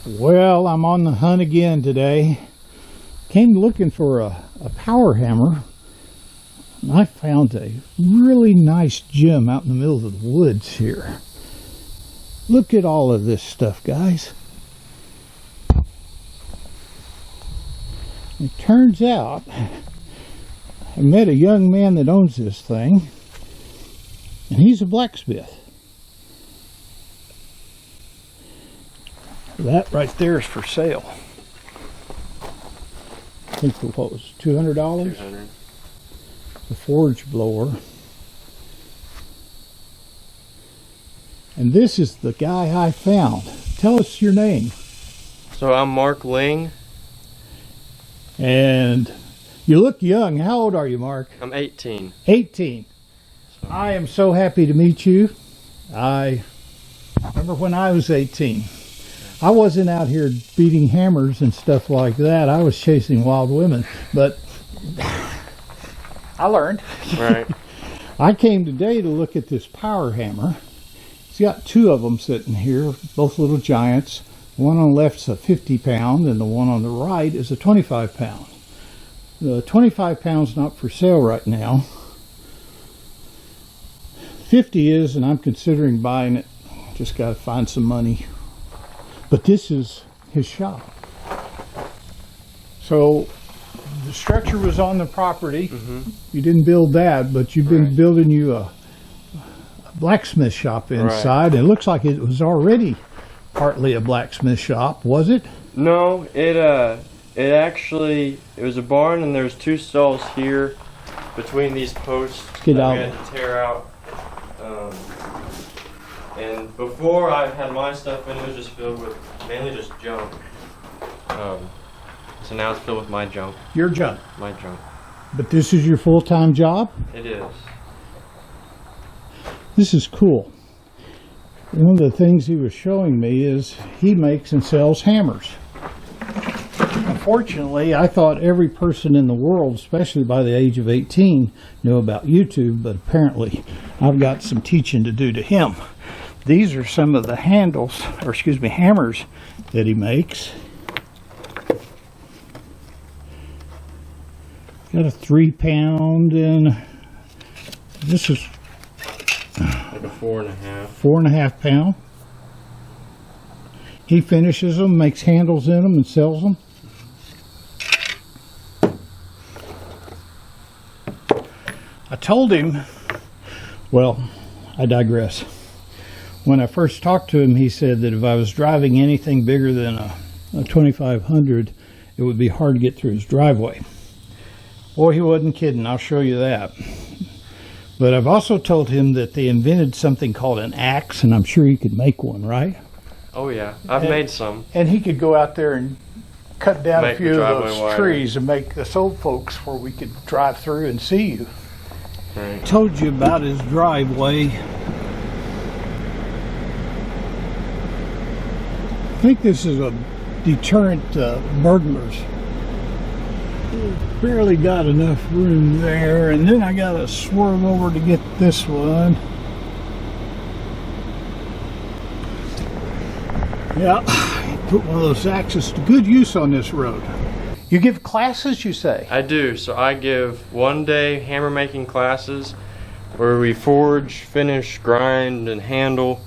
Well, I'm on the hunt again today. Came looking for a power hammer, and I found a really nice gem out in the middle of the woods here. Look at all of this stuff, guys. It turns out I met a young man that owns this thing, and he's a blacksmith. That right there is for sale. I think for what was $200? $200. The forge blower. And this is the guy I found. Tell us your name. So I'm Mark Ling. And you look young. How old are you, Mark? I'm 18. 18. So. I am so happy to meet you. I remember when I was 18. I wasn't out here beating hammers and stuff like that. I was chasing wild women, but I learned. Right. I came today to look at this power hammer. It's got two of them sitting here, both little giants. The one on the left's a 50-pound, and the one on the right is a 25-pound. The 25-pound's not for sale right now. 50 is, and I'm considering buying it. Just got to find some money. But this is his shop. So the structure was on the property. Mm-hmm. You didn't build that, but you've been building you a blacksmith shop inside. Right. It looks like it was already partly a blacksmith shop, was it? No, it was a barn, and there's two stalls here between these posts that we had to tear out. And before I had my stuff in, it was just filled with mainly just junk. So now it's filled with my junk. Your junk? My junk. But this is your full-time job? It is. This is cool. One of the things he was showing me is he makes and sells hammers. Unfortunately, I thought every person in the world, especially by the age of 18, knew about YouTube, but apparently I've got some teaching to do to him. These are some of the hammers that he makes. Got a 3-pound, and this is like a 4.5. 4.5 pound. He finishes them, makes handles in them, and sells them. I told him, well, I digress. When I first talked to him, he said that if I was driving anything bigger than a 2500, it would be hard to get through his driveway. Boy, he wasn't kidding. I'll show you that. But I've also told him that they invented something called an axe, and I'm sure he could make one, right? Oh yeah, I've made some. And he could go out there and cut down a few of those trees and make us old folks where we could drive through and see you. Right. Told you about his driveway. I think this is a deterrent burglars. Barely got enough room there, and then I gotta swerve over to get this one. Yeah, put one of those axes to good use on this road. You give classes, you say? I do. So I give one-day hammer making classes where we forge, finish, grind, and handle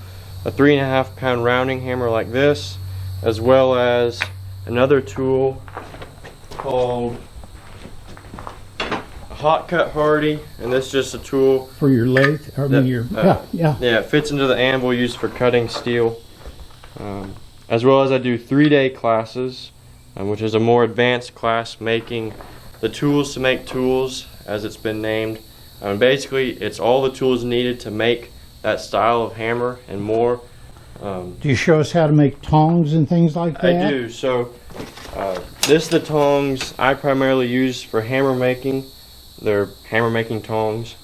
a 3.5-pound rounding hammer like this, as well as another tool called a hot cut hardy, and this is just a tool for your lathe. Yeah, it fits into the anvil used for cutting steel. As well as I do 3-day classes, which is a more advanced class making the tools to make tools, as it's been named. Basically, it's all the tools needed to make that style of hammer and more. Do you show us how to make tongs and things like that? I do. So this is the tongs I primarily use for hammer making. They're hammer making tongs.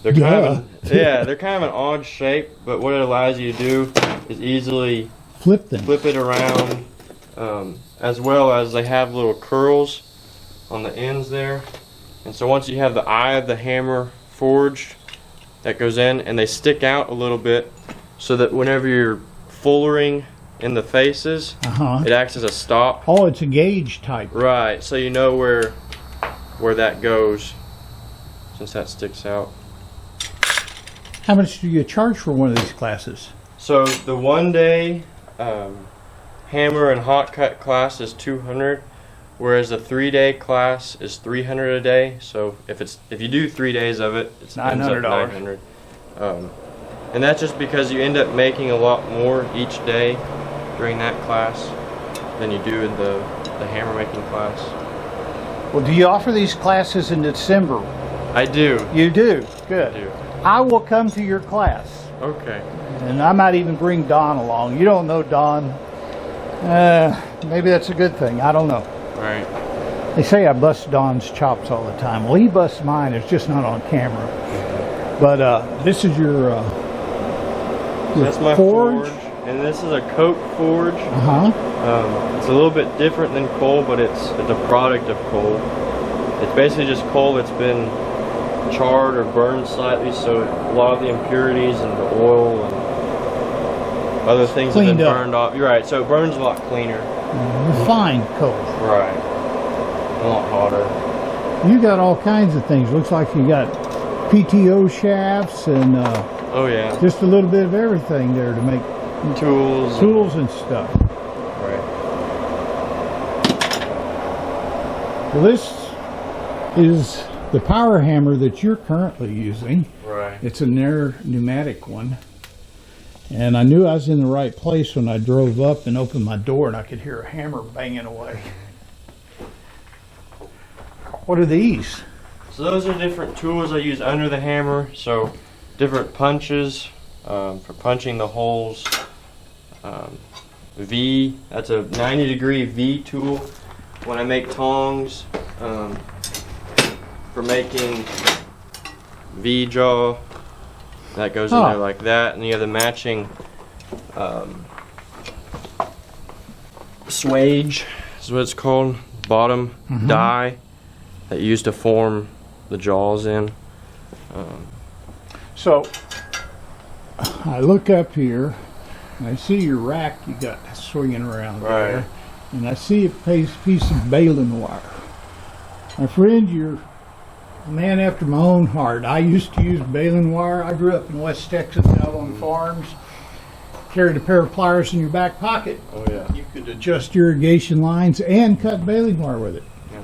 They're kind of an odd shape, but what it allows you to do is easily flip it around, as well as they have little curls on the ends there. And so once you have the eye of the hammer forged, that goes in, and they stick out a little bit so that whenever you're fullering in the faces. It acts as a stop. Oh, it's a gauge type. Right, so you know where that goes, since that sticks out. How much do you charge for one of these classes? So the 1 day hammer and hot cut class is $200, whereas the 3 day class is $300 a day. So if you do 3 days of it, it's $900. $900. And that's just because you end up making a lot more each day during that class than you do in the hammer making class. Well, do you offer these classes in December? I do. You do? Good. I do. I will come to your class. Okay. And I might even bring Don along. You don't know Don. Maybe that's a good thing. I don't know. Right. They say I bust Don's chops all the time. Well, he busts mine. It's just not on camera. But this is your that's my forge. And this is a coke forge. It's a little bit different than coal, but it's a product of coal. It's basically just coal that's been charred or burned slightly, so a lot of the impurities and the oil and other things have been burned off. You're right, so it burns a lot cleaner. Refined coal. Right. A lot hotter. You got all kinds of things. Looks like you got PTO shafts and oh yeah, just a little bit of everything there to make tools and stuff. Right. Well, this is the power hammer that you're currently using. Right. It's a Nair pneumatic one. And I knew I was in the right place when I drove up and opened my door and I could hear a hammer banging away. What are these? So those are different tools I use under the hammer. So different punches for punching the holes. V, that's a 90-degree V tool. When I make tongs, for making V-jaw, that goes in there like that. And you have the matching swage, is what it's called, bottom die that you use to form the jaws in. So I look up here, and I see your rack you got swinging around there, and I see a piece of baling wire. My friend, you're a man after my own heart. I used to use baling wire. I grew up in West Texas out on farms. Carried a pair of pliers in your back pocket. Oh yeah. You could adjust irrigation lines and cut baling wire with it. Yeah.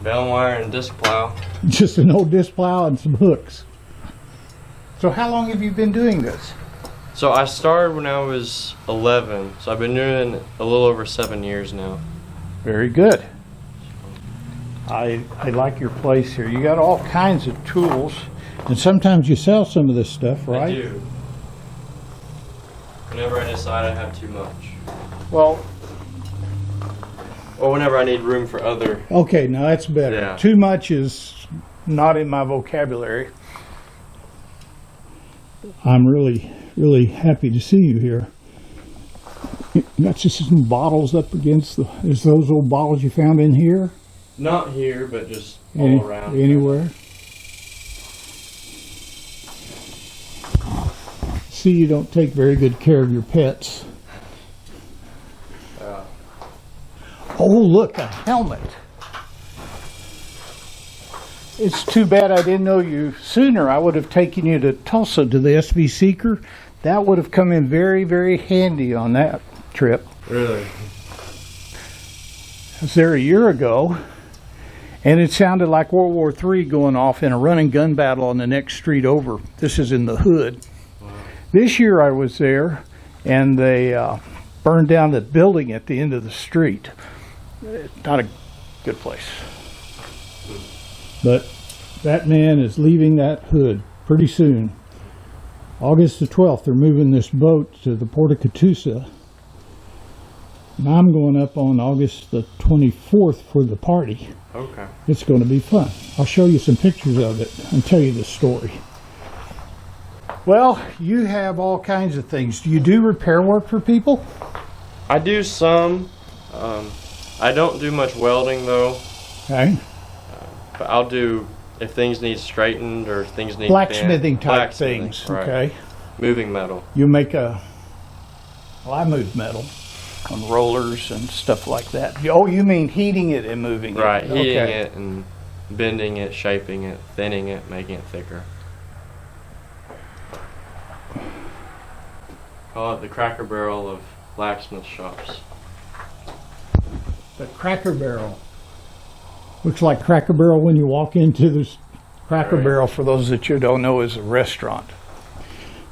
Baling wire and disc plow. Just an old disc plow and some hooks. So how long have you been doing this? So I started when I was 11, so I've been doing it a little over 7 years now. Very good. I like your place here. You got all kinds of tools, and sometimes you sell some of this stuff, right? I do. Whenever I decide I have too much. Well, or whenever I need room for other. Okay, now that's better. Yeah. Too much is not in my vocabulary. I'm really happy to see you here. You got just some bottles up against is those old bottles you found in here? Not here, but just all around. Anywhere. See, you don't take very good care of your pets. Oh, look, a helmet. It's too bad I didn't know you sooner. I would have taken you to Tulsa to the SV Seeker. That would have come in very, very handy on that trip. Really? I was there a year ago, and it sounded like World War III going off in a running gun battle on the next street over. This is in the hood. Wow. This year I was there, and they burned down the building at the end of the street. Not a good place. But that man is leaving that hood pretty soon. August the 12th, they're moving this boat to the Port of Catoosa. And I'm going up on August the 24th for the party. Okay. It's going to be fun. I'll show you some pictures of it and tell you the story. Well, you have all kinds of things. Do you do repair work for people? I do some. I don't do much welding though. Okay. But I'll do if things need straightened or things need blacksmithing type things. Right. Okay. Moving metal. You make well, I move metal. on rollers and stuff like that. Oh, you mean heating it and moving it? Right, heating Okay. it and bending it, shaping it, thinning it, making it thicker. Call it the Cracker Barrel of blacksmith shops. The Cracker Barrel. Looks like Cracker Barrel when you walk into this. Cracker Right. Barrel, for those that you don't know, is a restaurant.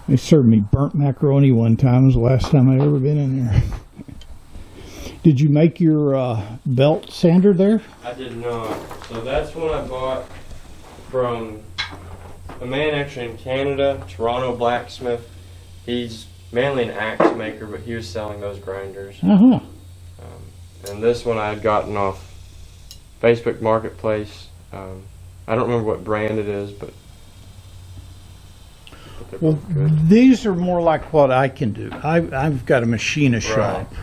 They served me burnt macaroni one time. It was the last time I'd ever been in there. Did you make your belt sander there? I did not. So that's one I bought from a man actually in Canada, Toronto Blacksmith. He's mainly an axe maker, but he was selling those grinders. Uh-huh. And this one I had gotten off Facebook Marketplace. I don't remember what brand it is, but they're Well, both good. these are more like what I can do. I've got a machinist Right. shop,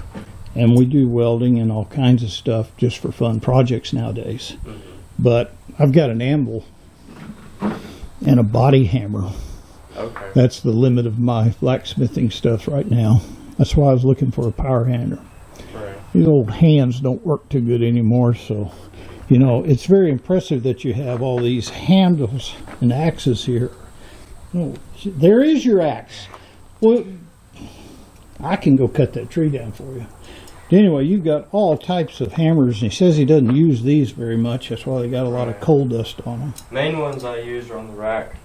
and we do welding and all kinds of stuff just for fun projects nowadays. Mhm. But I've got an anvil and a body hammer. Okay. That's the limit of my blacksmithing stuff right now. That's why I was looking for a power hammer. Right. These old hands don't work too good anymore, so you know it's very impressive that you have all these handles and axes here. Oh, there is your axe. Well, I can go cut that tree down for you. Anyway, you've got all types of hammers, and he says he doesn't use these very much. That's why they got a lot of coal dust on them. Main ones I use are on the rack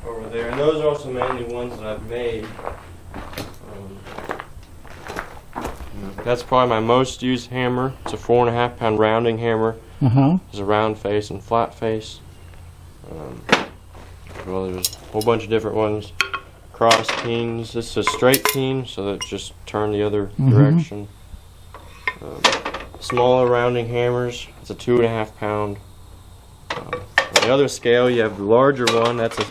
over there, and those are also mainly ones that I've made. That's probably my most used hammer. It's a 4.5 pound rounding hammer. Uh-huh. There's a round face and flat face. Well, there's a whole bunch of different ones. Cross teens. This is a straight teen, so that just turn the other direction. Smaller rounding hammers. It's a 2.5 pound. On the other scale, you have the larger one. That's a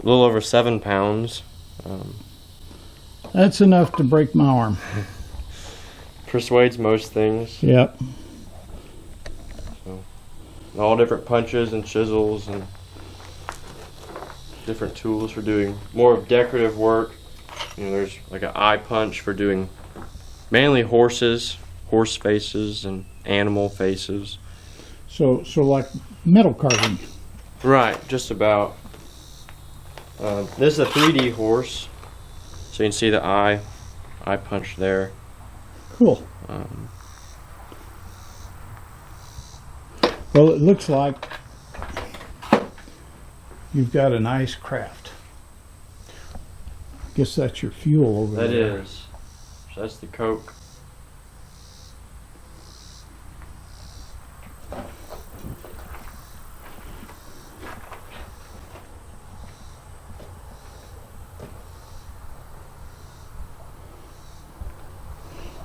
little over 7 pounds. That's enough to break my arm. Persuades most things. Yep. All different punches and chisels and different tools for doing more of decorative work. You know, there's like an eye punch for doing mainly horses, horse faces, and animal faces. So like metal carving. Right, just about. This is a 3D horse, so you can see the eye punch there. Cool. Well, it looks like you've got a nice craft. Guess that's your fuel over That there. is. So that's the Coke.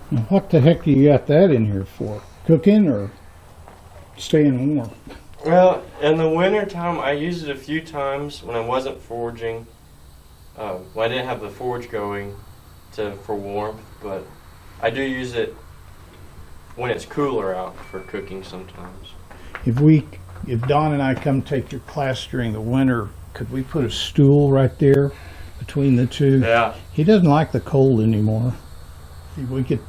Now, what the heck do you got that in here for? Cooking or staying warm? Well, in the winter time, I used it a few times when I wasn't forging. When I didn't have the forge going for warmth, but I do use it when it's cooler out for cooking sometimes. If Don and I come take your class during the winter, could we put a stool right there between the two? Yeah, He doesn't like the cold anymore. If we could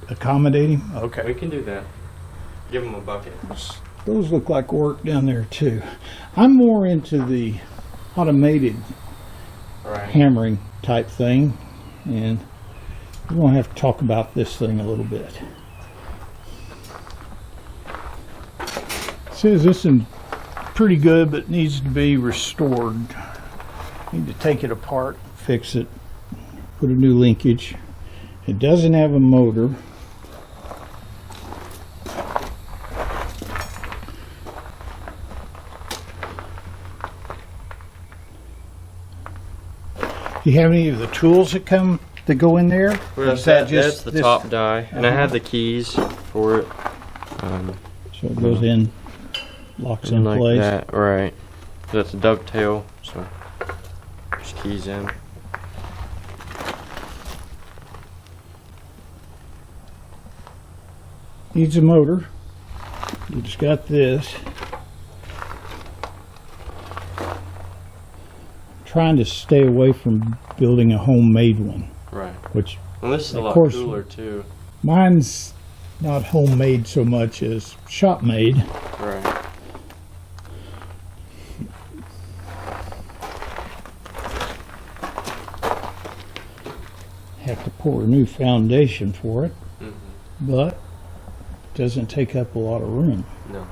accommodate him? Okay. we can do that. Give him a bucket. Those look like work down there too. I'm more into the automated Right. hammering type thing, and we're going to have to talk about this thing a little bit. It says this is pretty good, but needs to be restored. Need to take it apart, fix it, put a new linkage. It doesn't have a motor. Do you have any of the tools that go in there? Well, Or is that that's the this- top die, and I have the keys for it. So it goes in, locks in like place. that, right? That's a dovetail, so just keys in. Needs a motor. You just got this. Trying to stay away from building a homemade one, Right. which And this is a Of lot course. cooler too. Mine's not homemade so much as shop made. Right. Have to pour a new foundation for it, but it doesn't take up a lot of room. No.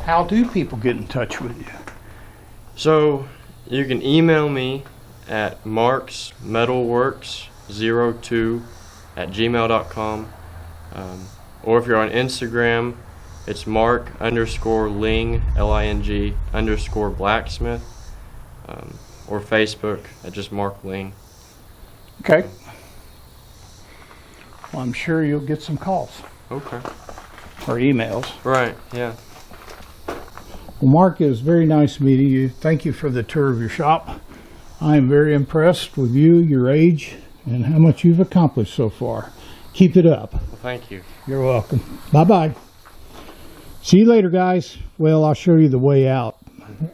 How do people get in touch with you? So you can email me at marksmetalworks02@gmail.com, or if you're on Instagram, it's mark_ling _blacksmith, or Facebook at just Mark Ling. Okay. Well, I'm sure you'll get some calls Okay. or emails. Right. Yeah. Well, Mark, it was very nice meeting you. Thank you for the tour of your shop. I am very impressed with you, your age, and how much you've accomplished so far. Keep it up. Well, thank you. You're welcome. Bye-bye. See you later, guys. Well, I'll show you the way out.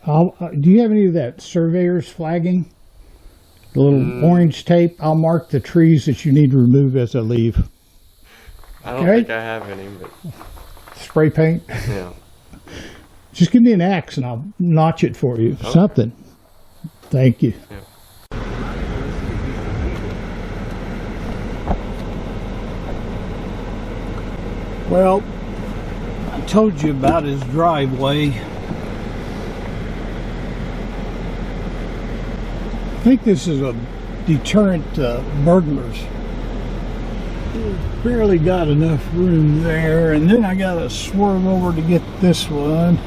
Do you have any of that surveyor's flagging? The little orange tape? I'll mark the trees that you need to remove as I leave. I don't Okay. think I have any, but Spray paint? yeah. Just give me an axe and I'll notch it for you. Okay. Something. Thank you. Yeah. Well, I told you about his driveway. I think this is a deterrent to burglars. Barely got enough room there, and then I gotta swerve over to get this one.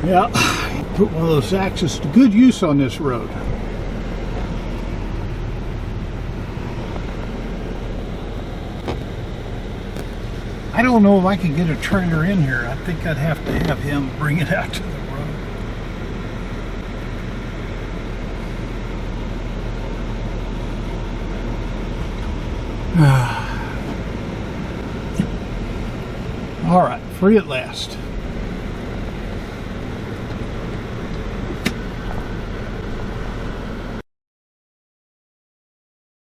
Yeah, put one of those axes to good use on this road. I don't know if I can get a trailer in here. I think I'd have to have him bring it out to the road. All right, free at last.